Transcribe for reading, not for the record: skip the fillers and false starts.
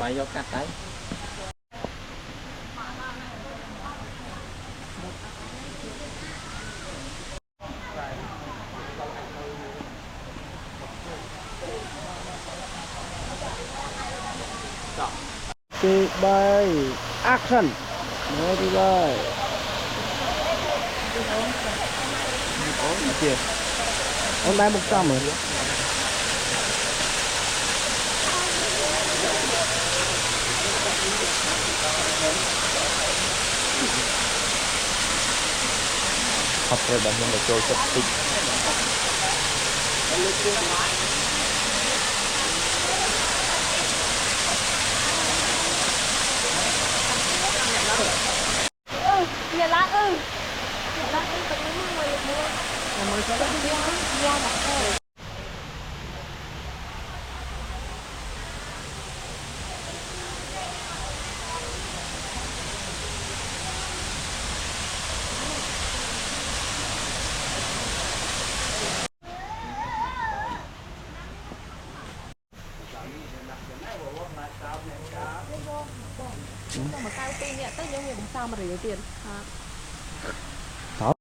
bay vô cắt đấy Chị bay action nói đi bay kìa hôm nay 100 rồi học theo bạn nhân là trôi sắp tích Nhà lá ư. Nhà lá ư tự nhiên người mua. Nhà mới có được mua mà thôi. Mà cao tin nhẹ tới những người sao mà rửa tiền.